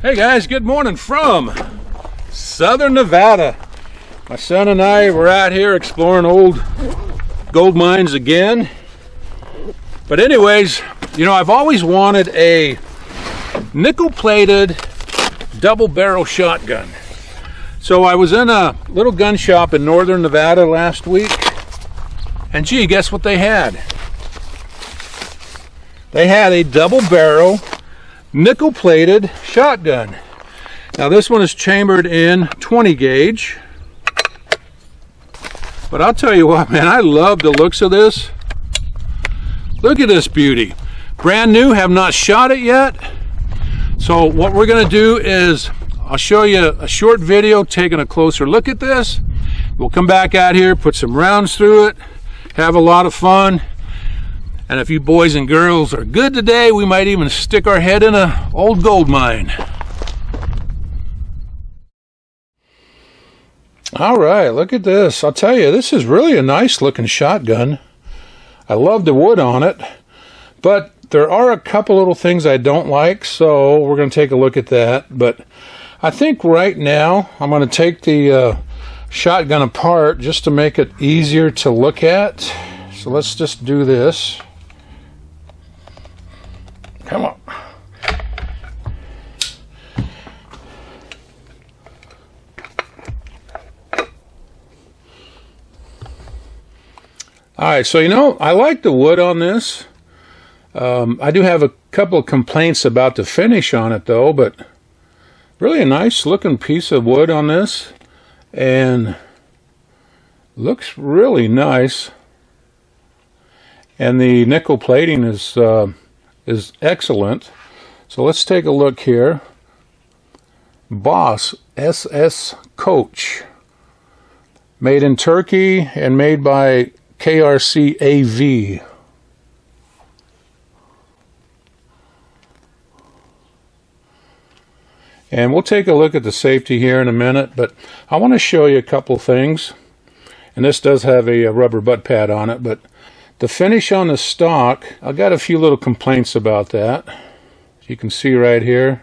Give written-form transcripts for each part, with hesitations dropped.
Hey guys, good morning from Southern Nevada. My son and I were out here exploring old gold mines again. But anyways, you know, I've always wanted a nickel-plated double barrel shotgun. So I was in a little gun shop in northern Nevada last week, and gee, guess what they had? They had a double barrel nickel-plated shotgun. Now this one is chambered in 20 gauge. But I'll tell you what, man, I love the looks of this. Look at this beauty. Brand new, have not shot it yet. So what we're gonna do is, I'll show you a short video taking a closer look at this. We'll come back out here, put some rounds through it, have a lot of fun. And if you boys and girls are good today, we might even stick our head in an old gold mine. All right, look at this. I'll tell you, this is really a nice looking shotgun. I love the wood on it, but there are a couple little things I don't like, so we're going to take a look at that. But I think right now I'm going to take the shotgun apart just to make it easier to look at. So let's just do this. Come on. All right, so you know, I like the wood on this. I do have a couple of complaints about the finish on it though, but really a nice looking piece of wood on this, and looks really nice. And the nickel plating is excellent. So let's take a look here. Boss SS Coach, made in Turkey and made by KRC AV. And we'll take a look at the safety here in a minute, but I want to show you a couple things. And this does have a rubber butt pad on it, but the finish on the stock, I've got a few little complaints about that. You can see right here.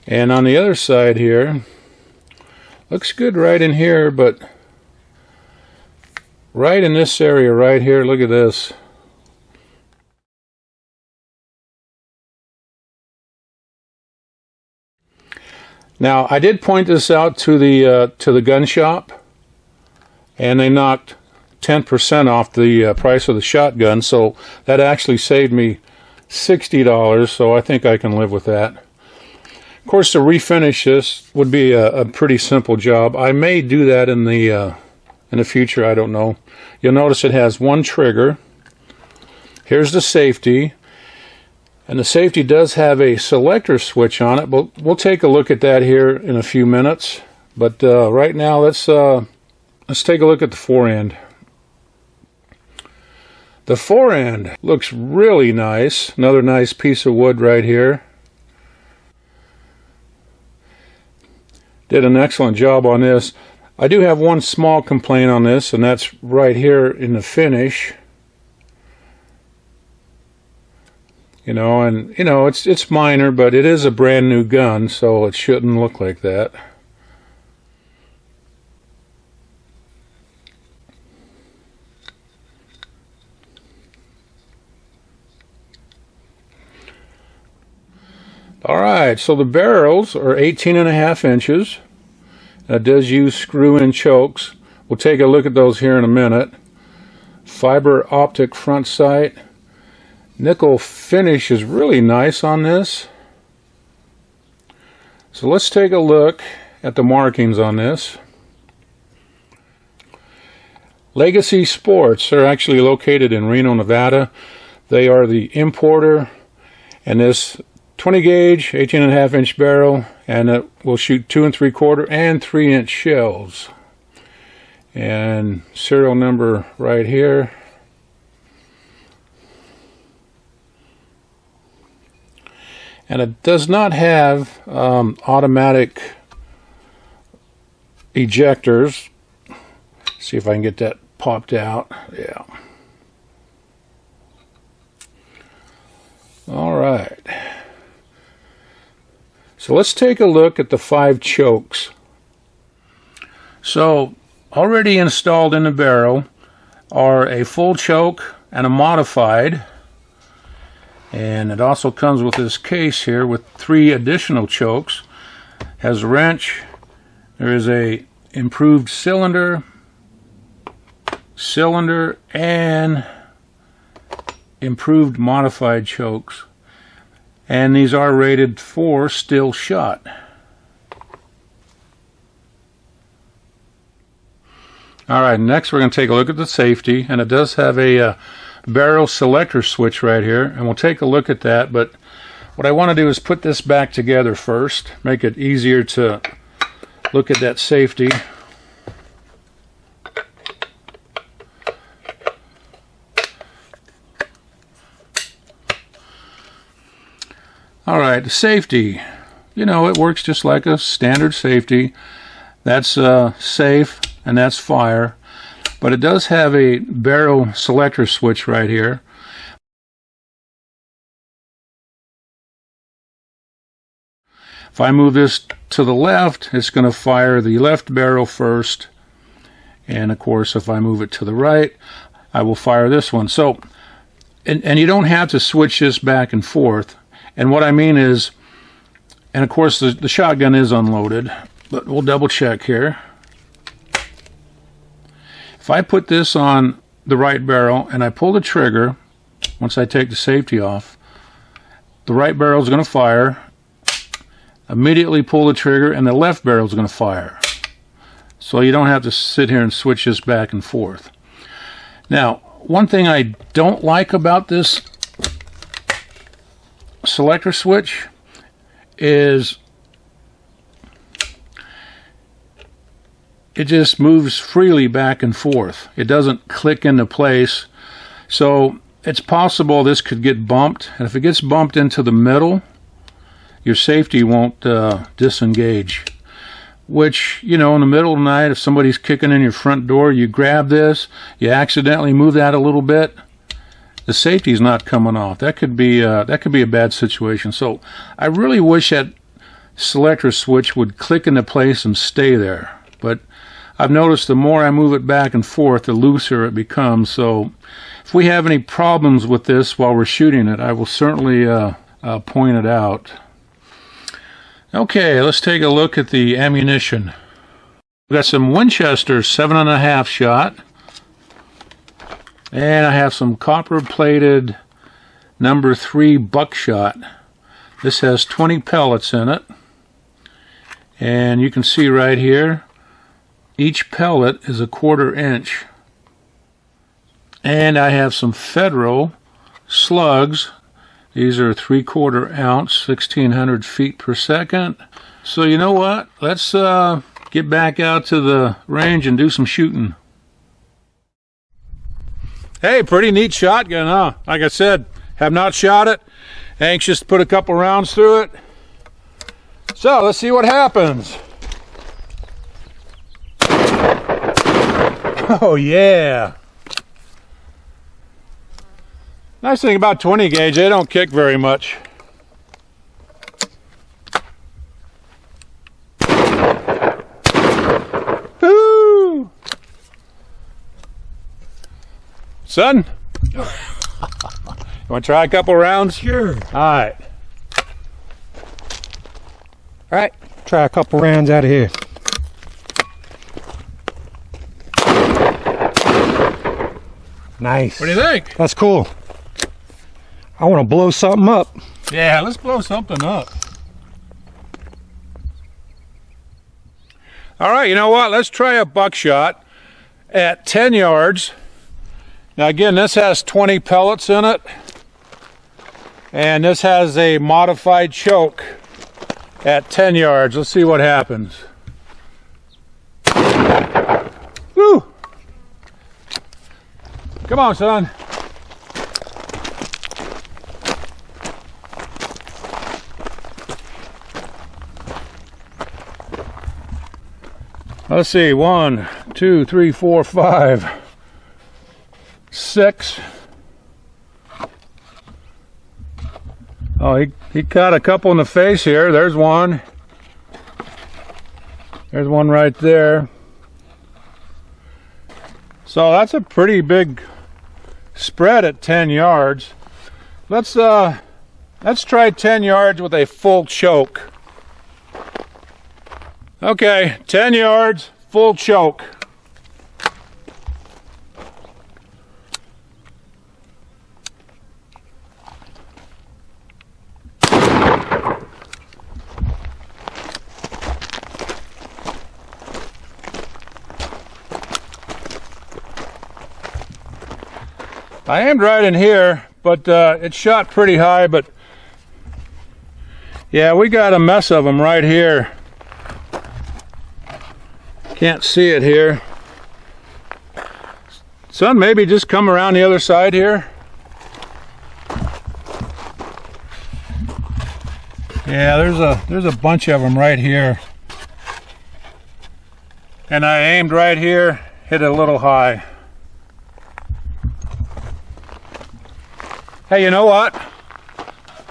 And on the other side here, looks good right in here, but right in this area right here, look at this. Now, I did point this out to the gun shop, and they knocked 10% off the price of the shotgun, so that actually saved me $60, so I think I can live with that. Of course, to refinish this would be a pretty simple job. I may do that in the future, I don't know. You'll notice it has one trigger. Here's the safety, and the safety does have a selector switch on it, but we'll take a look at that here in a few minutes. But right now, let's take a look at the forend. The forend looks really nice. Another nice piece of wood right here. Did an excellent job on this. I do have one small complaint on this, and that's right here in the finish. You know, and you know, it's minor, but it is a brand new gun, so it shouldn't look like that. Alright, so the barrels are 18.5 inches. It does use screw-in chokes. We'll take a look at those here in a minute. Fiber optic front sight. Nickel finish is really nice on this. So let's take a look at the markings on this. Legacy Sports are actually located in Reno, Nevada. They are the importer, and this 20 gauge, 18.5 inch barrel, and it will shoot 2 3/4 and 3-inch shells. And serial number right here. And it does not have automatic ejectors. See if I can get that popped out. Yeah. All right. So let's take a look at the 5 chokes. So already installed in the barrel are a full choke and a modified, and it also comes with this case here with 3 additional chokes. Has a wrench. There is a improved cylinder, and improved modified chokes, and these are rated for still shot. Alright, next we're going to take a look at the safety, and it does have a barrel selector switch right here, and we'll take a look at that. But what I want to do is put this back together first, make it easier to look at that safety. Alright, the safety, you know, it works just like a standard safety. That's safe, and that's fire. But it does have a barrel selector switch right here. If I move this to the left, it's going to fire the left barrel first. And of course, if I move it to the right, I will fire this one. So, and you don't have to switch this back and forth. And what I mean is, and of course the shotgun is unloaded, but we'll double check here. If I put this on the right barrel and I pull the trigger, once I take the safety off, the right barrel is going to fire. Immediately pull the trigger and the left barrel is going to fire. So you don't have to sit here and switch this back and forth. Now, one thing I don't like about this selector switch is it just moves freely back and forth. It doesn't click into place. So it's possible this could get bumped, and if it gets bumped into the middle, your safety won't disengage. Which, you know, in the middle of the night, if somebody's kicking in your front door, you grab this, you accidentally move that a little bit, the safety's not coming off. That could be a bad situation. So I really wish that selector switch would click into place and stay there. But I've noticed the more I move it back and forth, the looser it becomes. So if we have any problems with this while we're shooting it, I will certainly point it out. Okay, let's take a look at the ammunition. We've got some Winchester 7.5 shot. And I have some copper-plated number 3 buckshot. This has 20 pellets in it. And you can see right here, each pellet is 1/4 inch. And I have some Federal slugs. These are 3/4 ounce, 1,600 feet per second. So you know what? Let's get back out to the range and do some shooting. Hey, pretty neat shotgun, huh? Like I said, have not shot it. Anxious to put a couple rounds through it. So, let's see what happens. Oh, yeah. Nice thing about 20 gauge, they don't kick very much. Woo! Son, you want to try a couple rounds? Sure. All right, try a couple rounds out of here. Nice. What do you think? That's cool. I want to blow something up. Yeah, let's blow something up. All right, you know what? Let's try a buckshot at 10 yards. Now again, this has 20 pellets in it, and this has a modified choke at 10 yards. Let's see what happens. Woo! Come on, son. Let's see, 1, 2, 3, 4, 5, 6, Oh, he caught a couple in the face here. There's one. There's one right there. So that's a pretty big spread at 10 yards. Let's try 10 yards with a full choke. Okay, 10 yards, full choke. I aimed right in here, but it shot pretty high, but yeah, we got a mess of them right here. Can't see it here. Son, maybe just come around the other side here. Yeah, there's a bunch of them right here. And I aimed right here, hit it a little high. Hey, you know what?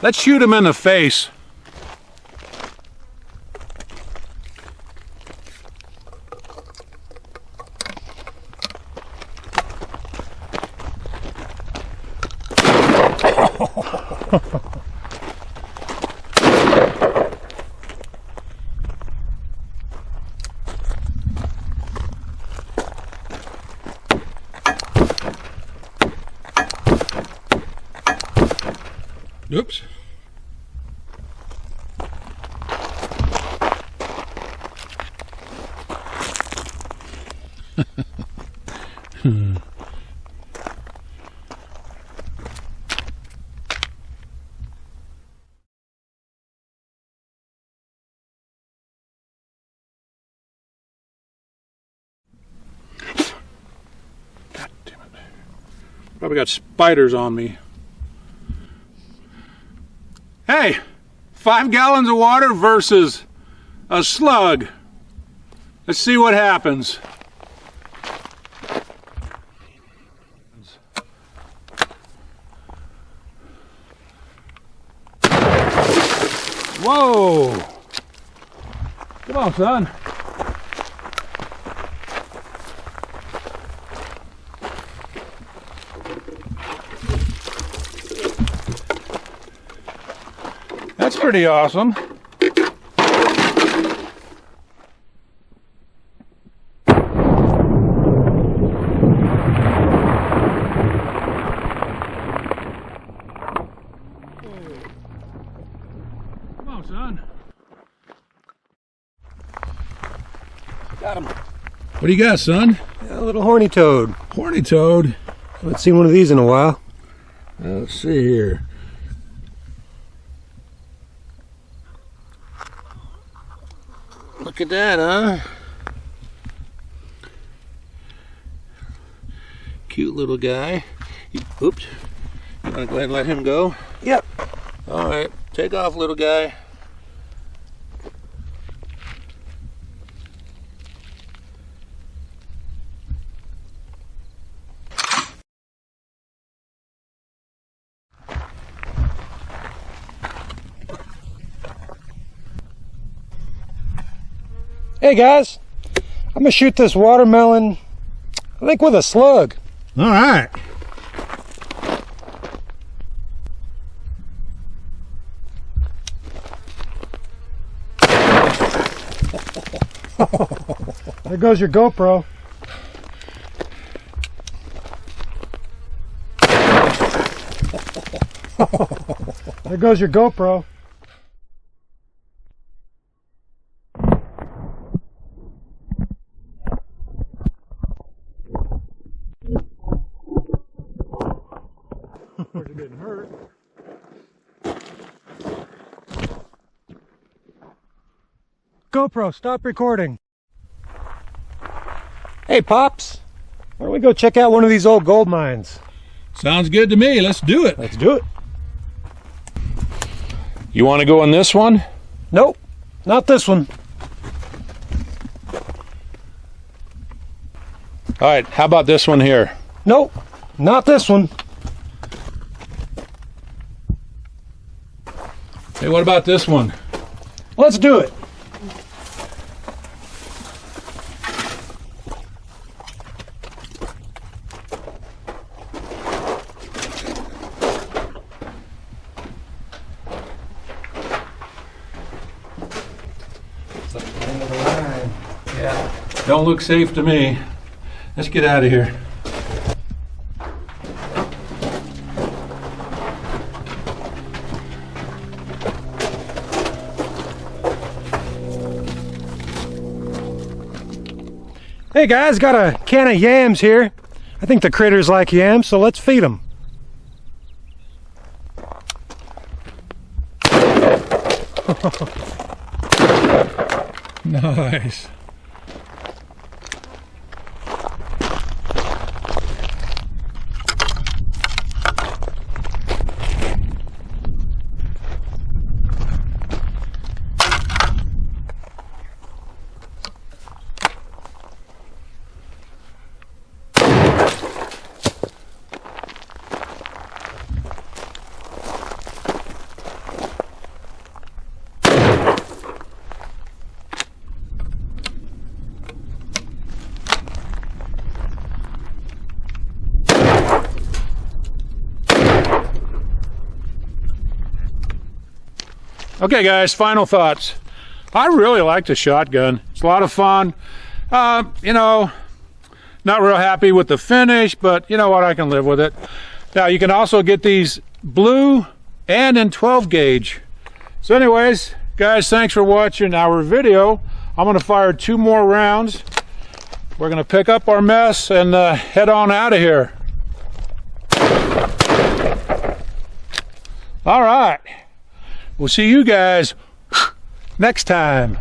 Let's shoot him in the face. Oops. God damn it. Probably got spiders on me. Hey, 5 gallons of water versus a slug. Let's see what happens. Whoa! Come on, son. That's pretty awesome. Come on, son. Got him. What do you got, son? A little horny toad. Horny toad. Haven't seen one of these in a while. Let's see here. Look at that, huh? Cute little guy. Oops. You want to go ahead and let him go? Yep. All right. Take off, little guy. Hey guys, I'm gonna shoot this watermelon, I think with a slug. All right. There goes your GoPro. There goes your GoPro. Of course, it didn't hurt. GoPro, stop recording. Hey, Pops, why don't we go check out one of these old gold mines? Sounds good to me. Let's do it. Let's do it. You want to go in this one? Nope, not this one. All right. How about this one here? Nope, not this one. Hey, what about this one? Let's do it. It's like the end of the line. Yeah. Don't look safe to me. Let's get out of here. Hey guys, got a can of yams here. I think the critters like yams, so let's feed them. Nice. Okay guys, final thoughts. I really like the shotgun. It's a lot of fun. You know, not real happy with the finish, but you know what, I can live with it. Now you can also get these blue and in 12 gauge. So anyways, guys, thanks for watching our video. I'm gonna fire 2 more rounds. We're gonna pick up our mess and head on out of here. All right. We'll see you guys next time.